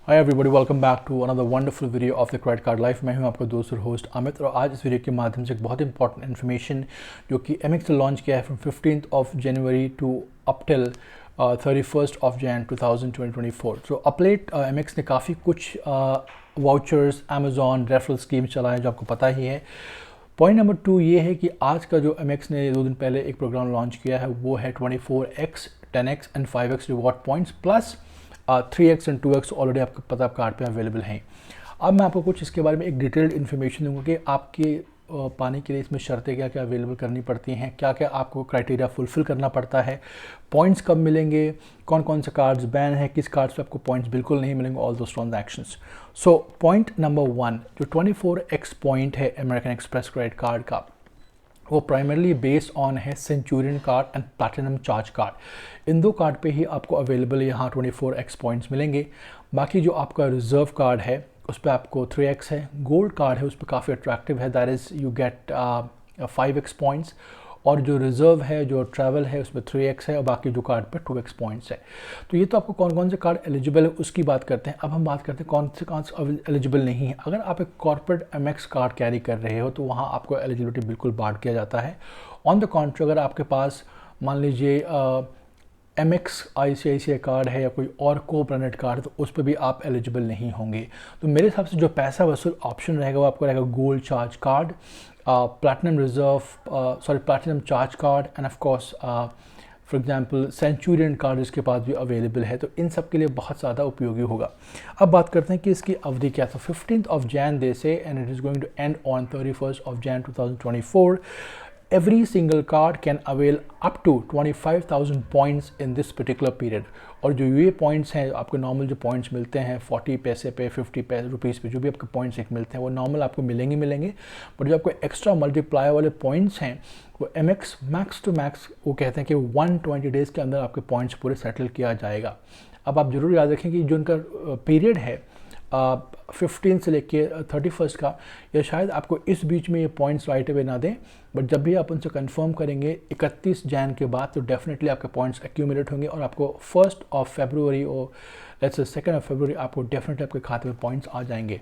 Hi everybody, welcome back to another wonderful video of the credit card life. मैं हूं आपका दोस्त और होस्ट अमित, और आज इस वीडियो के माध्यम से एक बहुत इंपॉर्टेंट इन्फॉर्मेशन जो कि एमएक्स ने लॉन्च किया है from 15th of January to up till 31st of Jan 2024। सो अपलेट एमएक्स ने काफ़ी कुछ वाउचर्स, अमेजॉन रेफरल स्कीम चलाए जो आपको पता ही है। पॉइंट नंबर 2 ये है कि आज का जो एमएक्स ने 2 दिन पहले एक प्रोग्राम लॉन्च किया है वो है 24x, 10x and 5x reward points plus 3x and 2x already आपको पता कार्ड पे अवेलेबल हैं। अब मैं आपको कुछ इसके बारे में एक डिटेल्ड इन्फॉर्मेशन दूंगा कि आपके पाने के लिए इसमें शर्तें क्या क्या अवेलेबल करनी पड़ती हैं, क्या क्या आपको क्राइटेरिया फुलफिल करना पड़ता है, पॉइंट्स कब मिलेंगे, कौन कौन से कार्ड्स बैन है, किस कार्ड्स पे आपको पॉइंट्स बिल्कुल नहीं मिलेंगे, all those transactions. So point number 1 जो 24x पॉइंट है अमेरिकन एक्सप्रेस क्रेडिट कार्ड का, वो प्राइमरली बेस्ड ऑन है centurion card and platinum charge card. इन दो कार्ड पे ही आपको अवेलेबल यहाँ 24x पॉइंट्स मिलेंगे। बाकी जो आपका रिजर्व कार्ड है उस पर आपको 3x है, गोल्ड कार्ड है उस पर काफ़ी अट्रैक्टिव है, that is you get 5x points, और जो रिज़र्व है, जो ट्रैवल है, उसमें 3x है, और बाकी जो कार्ड पर 2x पॉइंट्स है। तो ये तो आपको कौन कौन से कार्ड एलिजिबल है उसकी बात करते हैं। अब हम बात करते हैं कौन से एलिजिबल नहीं है। अगर आप एक कॉर्पोरेट एमएक्स कार्ड कैरी कर रहे हो तो वहाँ आपको एलिजिबिलिटी बिल्कुल बांट किया जाता है। ऑन द कॉन्ट्री अगर आपके पास मान लीजिए एमएक्स आईसीआईसीआई कार्ड है या कोई और को ब्रांडेड कार्ड, तो उस पर भी आप एलिजिबल नहीं होंगे। तो मेरे हिसाब से जो पैसा वसूल ऑप्शन रहेगा वो आपको रहेगा gold charge card, platinum reserve, platinum charge card end of course for example Centurion card जिसके पास भी अवेलेबल है। तो इन सब के लिए बहुत ज़्यादा उपयोगी होगा। अब बात करते हैं कि इसकी अवधि क्या था। 15th ऑफ जैन दे से and it is going to end on 31st of Jan 2024। Every single card can avail up to 25,000 points in this particular period। और जो ये पॉइंट्स हैं आपको नॉर्मल जो पॉइंट्स मिलते हैं 40 पैसे पे, 50 रुपीज़ पे, जो भी आपके पॉइंट्स एक मिलते हैं वो नॉर्मल आपको मिलेंगे। बट जो आपको एक्स्ट्रा मल्टीप्लाई वाले पॉइंट्स हैं वो एमएक्स मैक्स टू मैक्स वो कहते हैं कि 120 डेज़ के अंदर आपके पॉइंट्स पूरे सेटल किया जाएगा। अब आप ज़रूर याद रखें कि जो उनका पीरियड है 15 से लेके 31st का, या शायद आपको इस बीच में ये पॉइंट्स राइट अवे ना दें, बट जब भी आप उनसे कंफर्म करेंगे 31 जैन के बाद तो डेफिनेटली आपके पॉइंट्स एक्यूमुलेट होंगे और आपको 1st ऑफ फरवरी और let's say 2nd of February आपको डेफिनेटली आपके खाते में पॉइंट्स आ जाएंगे।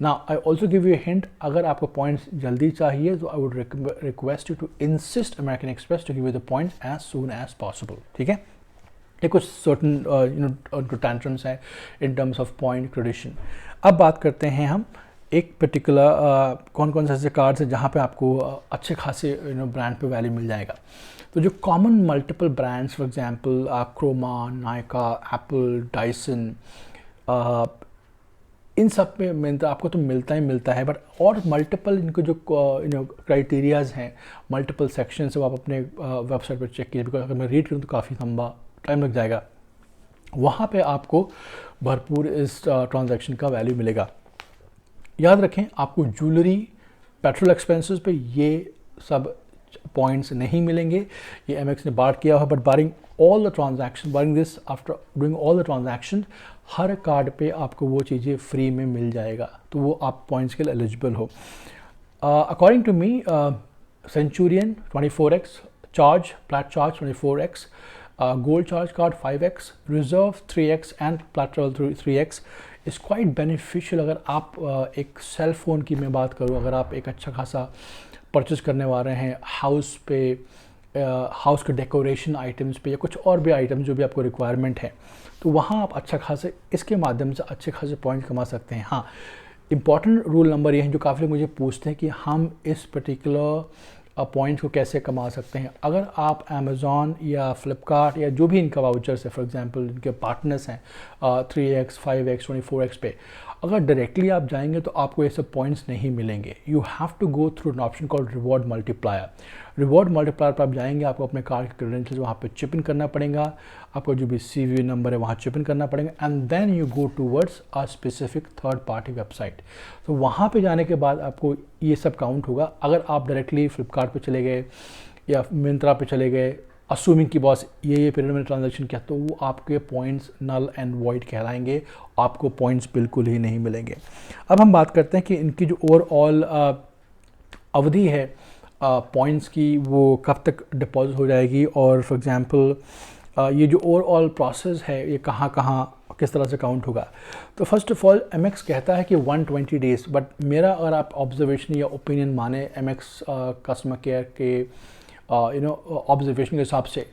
ना I also give you hint, अगर आपको पॉइंट्स जल्दी चाहिए तो I would request you to insist American Express to give you the points as soon as possible. ठीक है, ये कुछ सर्टन टैंट्रम्स हैं in terms of point creditation. अब बात करते हैं हम एक पर्टिकुलर कौन कौन से ऐसे कार्ड्स हैं जहाँ पे आपको अच्छे खासे ब्रांड पे वैल्यू मिल जाएगा। तो जो common multiple brands for example Croma, Nykaa, Apple, Dyson, इन सब में मिलता आपको तो मिलता ही मिलता है, बट और मल्टीपल इनको जो क्राइटेरियाज हैं, मल्टीपल सेक्शन से वो आप अपने वेबसाइट पर चेक कीजिए, बिकॉज अगर मैं रीड करूँ तो काफ़ी लंबा टाइम लग जाएगा। वहाँ पे आपको भरपूर इस ट्रांजैक्शन का वैल्यू मिलेगा। याद रखें आपको ज्वेलरी, पेट्रोल एक्सपेंसेस पे ये सब पॉइंट्स नहीं मिलेंगे, ये एमएक्स ने बांट किया है। But barring all the transaction, barring this, after doing all the transaction, हर कार्ड पे आपको वो चीज़ें फ्री में मिल जाएगा, तो वो आप पॉइंट्स के लिए एलिजिबल हो। According to me centurion 24x, charge plat charge 24x, gold charge card 5x, reserve 3x and plateral 3x is quite beneficial। अगर आप एक सेल फ़ोन की मैं बात करूँ, अगर आप एक अच्छा खासा परचेज करने वाले हैं हाउस पे, हाउस के डेकोरेशन आइटम्स पे, या कुछ और भी आइटम्स जो भी आपको रिक्वायरमेंट है, तो वहाँ आप अच्छा खासे इसके माध्यम से अच्छे खासे पॉइंट कमा सकते हैं। हाँ, इम्पॉर्टेंट रूल नंबर ये है जो काफ़ी लोग मुझे पूछते हैं कि हम इस पर्टिकुलर पॉइंट्स को कैसे कमा सकते हैं। अगर आप अमेज़ॉन या फ्लिपकार्ट या जो भी इनका वाउचर्स है, फॉर एग्जांपल इनके पार्टनर्स हैं 3x, 5x, 24x पे, अगर डायरेक्टली आप जाएंगे तो आपको ये सब पॉइंट्स नहीं मिलेंगे। You have to go through an option called reward multiplier. Reward multiplier पर आप जाएंगे, आपको अपने कार्ड के क्रेडेंशियल्स वहाँ पे चिप इन करना पड़ेगा, आपको जो भी CVV नंबर है वहाँ चिप इन करना पड़ेगा, and then you go towards a specific third party website. तो वहाँ पे जाने के बाद आपको ये सब काउंट होगा। अगर आप डायरेक्टली फ्लिपकार्ट पे चले गए या मिंत्रा पे चले गए, असूमिंग की बॉस ये पीरियड में ट्रांजैक्शन किया, तो वो आपके पॉइंट्स नल एंड वॉइड कहलाएंगे, आपको पॉइंट्स बिल्कुल ही नहीं मिलेंगे। अब हम बात करते हैं कि इनकी जो ओवरऑल अवधि है पॉइंट्स की, वो कब तक डिपॉजिट हो जाएगी, और फॉर एग्जांपल ये जो ओवरऑल प्रोसेस है ये कहाँ कहाँ किस तरह से काउंट होगा। तो फर्स्ट ऑफ ऑल MX कहता है कि 120 डेज़, बट मेरा अगर आप ऑब्जर्वेशन या ओपिनियन माने MX कस्टमर केयर के ऑब्जर्वेशन के हिसाब से,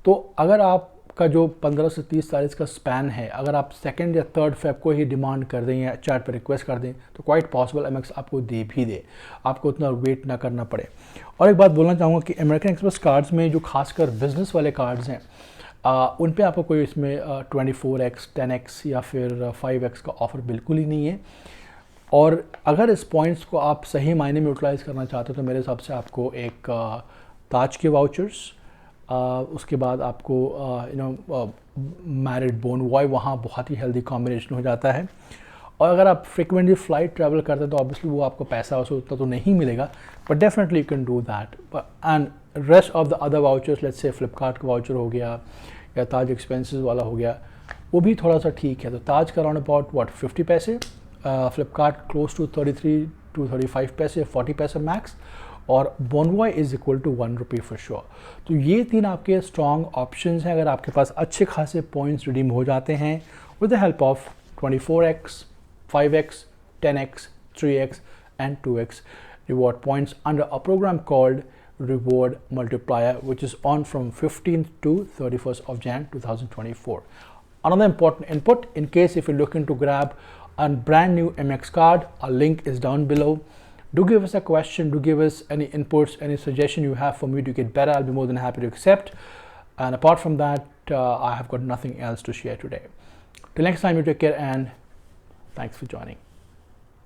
तो अगर आपका जो 15 से 30 तारीख का स्पैन है, अगर आप 2 या 3 फेब को ही डिमांड कर दें या चैट पर रिक्वेस्ट कर दें तो क्वाइट पॉसिबल MX आपको दे भी दे, आपको उतना वेट ना करना पड़े। और एक बात बोलना चाहूँगा कि अमेरिकन एक्सप्रेस कार्ड्स में जो खासकर बिजनेस वाले कार्ड्स हैं उन पे आपको कोई इसमें 24x, 10x या फिर 5x का ऑफ़र बिल्कुल ही नहीं है। और अगर इस पॉइंट्स को आप सही मायने में यूटिलाइज़ करना चाहते हो तो मेरे हिसाब से आपको एक ताज के वाउचर्स, उसके बाद आपको मैरिड बोनवॉय, वहाँ बहुत ही हेल्दी कॉम्बिनेशन हो जाता है। और अगर आप फ्रिक्वेंटली फ़्लाइट ट्रैवल करते हैं तो ऑब्वियसली वो आपको पैसा उससे उतना तो नहीं मिलेगा, but definitely you can do that. And rest of the other vouchers, let's say Flipkart का वाउचर हो गया या ताज एक्सपेंसेस वाला हो गया, वो भी थोड़ा सा ठीक है। तो ताज का अराउंड अबाउट 50 पैसे, फ्लिपकार्ट क्लोज टू 33 to 35 पैसे, 40 पैसे मैक्स, और Bonvoy is equal to 1 rupee for sure. तो ये 3 आपके स्ट्रॉन्ग ऑप्शंस हैं अगर आपके पास अच्छे खासे पॉइंट्स रिडीम हो जाते हैं with the help of 24x, 5x, 10x, 3x and 2x reward points under a program called Reward Multiplier, which is on from 15th to 31st of Jan 2024. Another important input, in case if you're looking to grab a brand new MX card, a link is down below. Do give us a question, do give us any inputs, any suggestion you have for me to get better. I'll be more than happy to accept. And apart from that, I have got nothing else to share today. Till next time, you take care and thanks for joining.